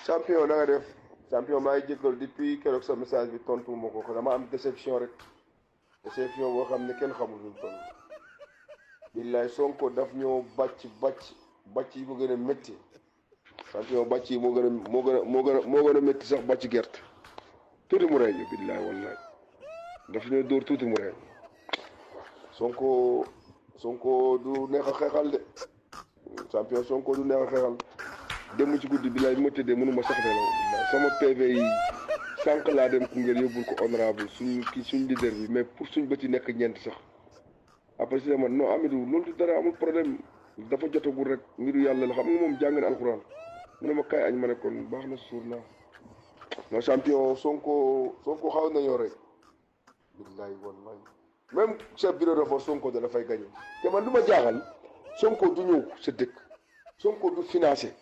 champion na nga def champion maa ngi jéggal depuis keroog sa message bi tontu ma ko dama am déception rek déception boo xam ne kenn xamul lu mu toll. billaay Sonko daf ñoo bàcc yi ko gën a métti champion bàcc yi moo gën a métti sax bàcc gerte tuuti mu rey ñu billaay wallaay daf ñoo dóor tuuti mu rey Sonko du neex a xeexal de champion Sonko du neex a xeexal dem ci guddi billaay bi ma tëddee mënuma sax nelaw billaay sama PV yi sànq laa dem Koungheul yóbbul ko honorable suñ leader bi mais pour suñ bëti nekk ñeent sax après si man non Amidou loolu du dara amul problème dafa jotagul rek mbiru yàlla la xam nga moom jàng na alxuraan mu ne ma kaay añ ma ne kon baax na suur naa non champion Sonko xaw nañoo rek billaay wallaay même chef bureau de force Sonko da dafay gagné te man lu ma jaaxal Sonko du ñëw sa dëkk Sonko du financé